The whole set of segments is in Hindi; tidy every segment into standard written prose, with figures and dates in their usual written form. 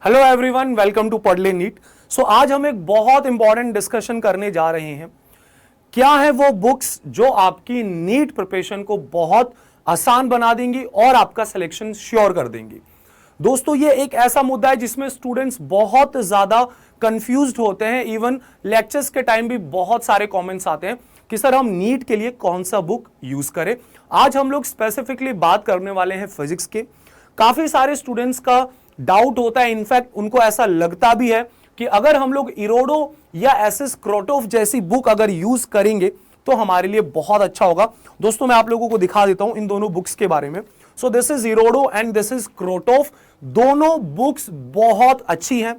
हेलो एवरीवन, वेलकम टू पढ़ ले नीट। सो आज हम एक बहुत इंपॉर्टेंट डिस्कशन करने जा रहे हैं। क्या है वो बुक्स जो आपकी नीट प्रिपरेशन को बहुत आसान बना देंगी और आपका सिलेक्शन श्योर कर देंगी। दोस्तों, ये एक ऐसा मुद्दा है जिसमें स्टूडेंट्स बहुत ज्यादा कंफ्यूज्ड होते हैं। इवन लेक्चर्स के टाइम भी बहुत सारे कमेंट्स आते हैं कि सर हम नीट के लिए कौन सा बुक यूज करें। आज हम लोग स्पेसिफिकली बात करने वाले हैं फिजिक्स के। काफी सारे स्टूडेंट्स का डाउट होता है, इनफैक्ट उनको ऐसा लगता भी है कि अगर हम लोग इरोडो या एसएस क्रोटोफ जैसी बुक अगर यूज करेंगे तो हमारे लिए बहुत अच्छा होगा। दोस्तों, मैं आप लोगों को दिखा देता हूं इन दोनों बुक्स के बारे में। So this is Irodov and this is Krotov. दोनों बुक्स बहुत अच्छी हैं।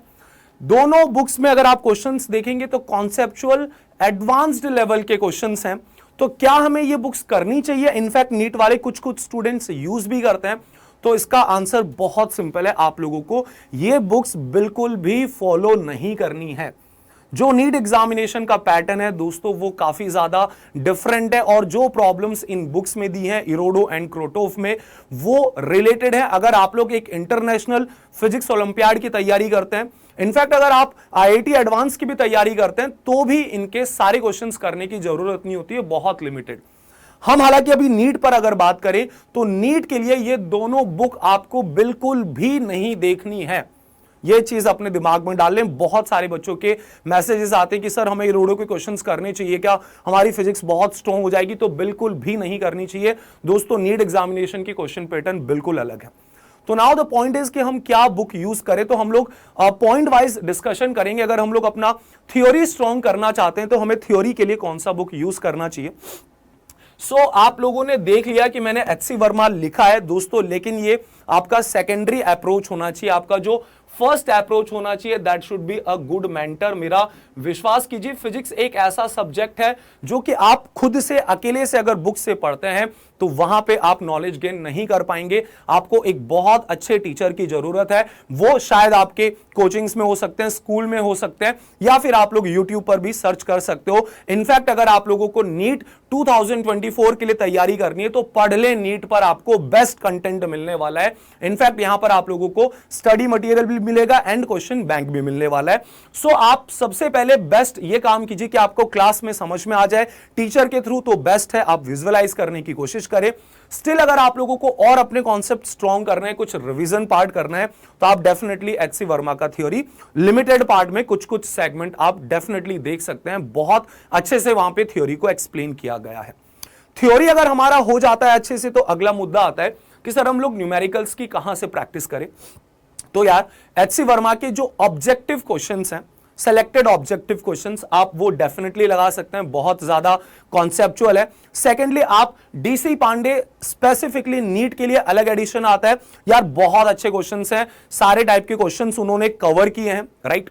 दोनों बुक्स में अगर आप क्वेश्चंस देखेंगे तो कॉन्सेप्चुअल एडवांस्ड लेवल के क्वेश्चंस हैं। तो क्या हमें ये बुक्स करनी चाहिए? इनफैक्ट नीट वाले कुछ स्टूडेंट्स यूज भी करते हैं। तो इसका आंसर बहुत सिंपल है, आप लोगों को ये बुक्स बिल्कुल भी फॉलो नहीं करनी है। जो नीट एग्जामिनेशन का पैटर्न है दोस्तों, वो काफी ज्यादा डिफरेंट है और जो प्रॉब्लम्स इन बुक्स में दी हैं इरोडो एंड क्रोटोफ में, वो रिलेटेड है। अगर आप लोग एक इंटरनेशनल फिजिक्स ओलंपियाड की तैयारी करते हैं, इनफैक्ट अगर आप आईआईटी एडवांस की भी तैयारी करते हैं, तो भी इनके सारे क्वेश्चंस करने की जरूरत नहीं होती है, बहुत लिमिटेड। हम हालांकि अभी नीट पर अगर बात करें तो नीट के लिए ये दोनों बुक आपको बिल्कुल भी नहीं देखनी है। ये चीज अपने दिमाग में डाल लें। बहुत सारे बच्चों के मैसेजेस आते हैं कि सर हमें इरोडो के क्वेश्चंस करने चाहिए क्या, हमारी फिजिक्स बहुत स्ट्रांग हो जाएगी। तो बिल्कुल भी नहीं करनी चाहिए दोस्तों। नीट एग्जामिनेशन की क्वेश्चन पैटर्न बिल्कुल अलग है। तो नाउ द पॉइंट इज कि हम क्या बुक यूज करें। तो हम लोग पॉइंट वाइज डिस्कशन करेंगे। अगर हम लोग अपना थ्योरी स्ट्रांग करना चाहते हैं तो हमें थ्योरी के लिए कौन सा बुक यूज करना चाहिए। आप लोगों ने देख लिया कि मैंने एचसी वर्मा लिखा है दोस्तों, लेकिन ये आपका सेकेंडरी अप्रोच होना चाहिए। आपका जो फर्स्ट अप्रोच होना चाहिए that should be a good mentor. मेरा विश्वास कीजिए, फिजिक्स एक ऐसा सब्जेक्ट है जो कि आप खुद से अकेले से अगर बुक से पढ़ते हैं तो वहां पे आप नॉलेज गेन नहीं कर पाएंगे। आपको एक बहुत अच्छे टीचर की जरूरत है। वो शायद आपके कोचिंग्स में हो सकते हैं, स्कूल में हो सकते हैं, या फिर आप लोग यूट्यूब पर भी सर्च कर सकते हो। इनफैक्ट अगर आप लोगों को नीट 2024 के लिए तैयारी करनी है तो पढ़ ले नीट पर आपको बेस्ट कंटेंट मिलने वाला है। इनफैक्ट यहां पर आप लोगों को स्टडी मटेरियल भी मिलेगा एंड क्वेश्चन बैंक भी मिलने वाला है। आप सबसे पहले बेस्ट ये काम कीजिए कि आपको क्लास में समझ में आ जाए टीचर के थ्रू, तो बेस्ट है आप विजुअलाइज करने की कोशिश करें। स्टिल अगर आप लोगों को और अपने कॉन्सेप्ट स्ट्रॉन्ग करना है, कुछ रिवीजन पार्ट करना है, तो आप डेफिनेटली एचसी वर्मा का थ्योरी लिमिटेड पार्ट में कुछ सेगमेंट आप डेफिनेटली देख सकते हैं। बहुत अच्छे से वहां पे थ्योरी को एक्सप्लेन किया गया है। थ्योरी अगर हमारा हो जाता है अच्छे से, तो अगला मुद्दा आता है कि सर हम लोग न्यूमेरिकल्स की कहां से प्रैक्टिस करें। तो यार एचसी वर्मा के जो ऑब्जेक्टिव क्वेश्चंस हैं, सेलेक्टेड ऑब्जेक्टिव क्वेश्चंस, आप वो डेफिनेटली लगा सकते हैं। बहुत ज्यादा कॉन्सेप्चुअल है। सेकेंडली, आप डीसी पांडे स्पेसिफिकली नीट के लिए अलग एडिशन आता है यार, बहुत अच्छे क्वेश्चंस हैं। सारे टाइप के क्वेश्चंस उन्होंने कवर किए हैं, राइट।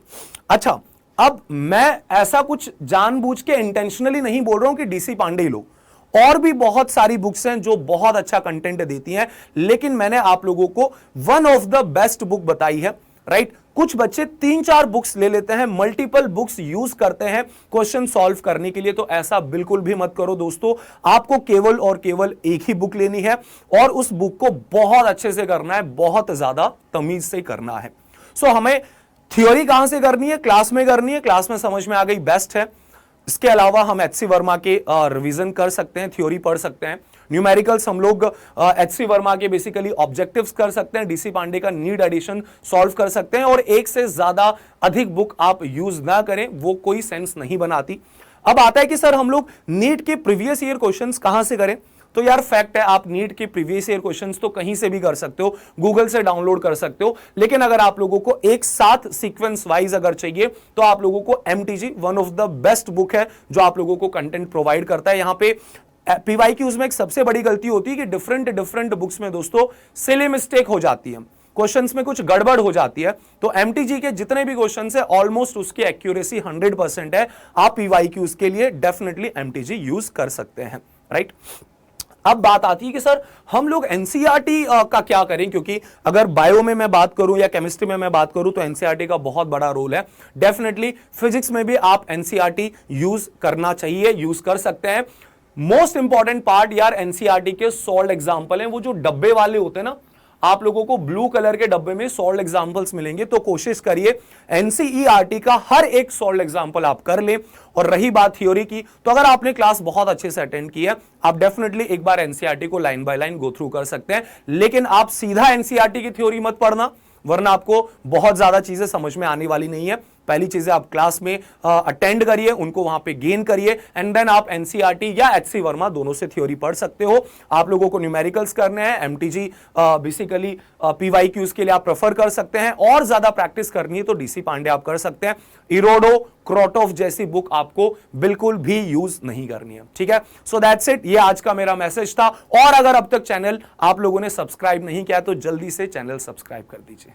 अच्छा, अब मैं ऐसा कुछ जानबूझ के इंटेंशनली नहीं बोल रहा हूं कि डीसी पांडे ही लो, और भी बहुत सारी बुक्स हैं जो बहुत अच्छा कंटेंट देती हैं, लेकिन मैंने आप लोगों को one of the best book बताई है, राइट। कुछ बच्चे 3-4 बुक्स ले लेते हैं, मल्टीपल बुक्स यूज करते हैं क्वेश्चन सॉल्व करने के लिए। तो ऐसा बिल्कुल भी मत करो दोस्तों। आपको केवल और केवल एक ही बुक लेनी है और उस बुक को बहुत अच्छे से करना है, बहुत ज्यादा तमीज से करना है। हमें थ्योरी कहां से करनी है? क्लास में करनी है। क्लास में समझ में आ गई, बेस्ट है। इसके अलावा हम एचसी वर्मा के रिवीजन कर सकते हैं, थ्योरी पढ़ सकते हैं। न्यूमेरिकल्स हम लोग एचसी वर्मा के बेसिकली ऑब्जेक्टिव्स कर सकते हैं। डीसी पांडे का नीड एडिशन सॉल्व कर सकते हैं। और एक से ज्यादा अधिक बुक आप यूज ना करें, वो कोई सेंस नहीं बनाती। अब आता है कि सर हम लोग नीट के प्रीवियस ईयर क्वेश्चंस कहां से करें। तो यार फैक्ट है, आप नीट के प्रीवियस ईयर क्वेश्चंस तो कहीं से भी कर सकते हो, गूगल से डाउनलोड कर सकते हो। लेकिन अगर आप लोगों को एक साथ सीक्वेंस वाइज अगर चाहिए तो आप लोगों को MTG one of the best book है जो आप लोगों को कंटेंट प्रोवाइड करता है। यहां पे पीवाईक्यूज में एक सबसे बड़ी गलती होती है कि डिफरेंट बुक्स में दोस्तों सिली मिस्टेक हो जाती है, क्वेश्चंस में कुछ गड़बड़ हो जाती है। तो एमटीजी के जितने भी क्वेश्चंस है ऑलमोस्ट उसकी एक्यूरेसी 100% है। आप पीवाईक्यूज के लिए डेफिनेटली एमटीजी यूज कर सकते हैं, राइट। अब बात आती है कि सर हम लोग एनसीईआरटी का क्या करें, क्योंकि अगर बायो में मैं बात करूं या केमिस्ट्री में मैं बात करूं तो एनसीईआरटी का बहुत बड़ा रोल है। डेफिनेटली फिजिक्स में भी आप एनसीईआरटी यूज करना चाहिए, यूज कर सकते हैं। मोस्ट इंपॉर्टेंट पार्ट यार एनसीईआरटी के सॉल्व्ड एग्जांपल हैं, वो जो डब्बे वाले होते हैं ना, आप लोगों को ब्लू कलर के डब्बे में सॉल्व एग्जांपल्स मिलेंगे, तो कोशिश करिए एनसीईआरटी का हर एक सॉल्व एग्जांपल आप कर ले। और रही बात थ्योरी की, तो अगर आपने क्लास बहुत अच्छे से अटेंड की है, आप डेफिनेटली एक बार एनसीईआरटी को line by line go through कर सकते हैं, लेकिन आप सीधा एनसीईआरटी की थ्योरी मत पढ़ना, वरना आपको बहुत ज्यादा चीजें समझ में आने वाली नहीं है। पहली चीजें आप क्लास में अटेंड करिए, उनको वहां पे गेन करिए, एंड देन आप एनसीईआरटी या एचसी वर्मा दोनों से थ्योरी पढ़ सकते हो। आप लोगों को न्यूमेरिकल्स करने हैं, एमटीजी बेसिकली पीवाईक्यूज के लिए आप प्रेफर कर सकते हैं, और ज्यादा प्रैक्टिस करनी है तो डीसी पांडे आप कर सकते हैं। इरोडो, क्रोटोफ जैसी बुक आपको बिल्कुल भी यूज नहीं करनी है, ठीक है। सो दैट्स इट, ये आज का मेरा मैसेज था। और अगर अब तक चैनल आप लोगों ने सब्सक्राइब नहीं किया तो जल्दी से चैनल सब्सक्राइब कर दीजिए।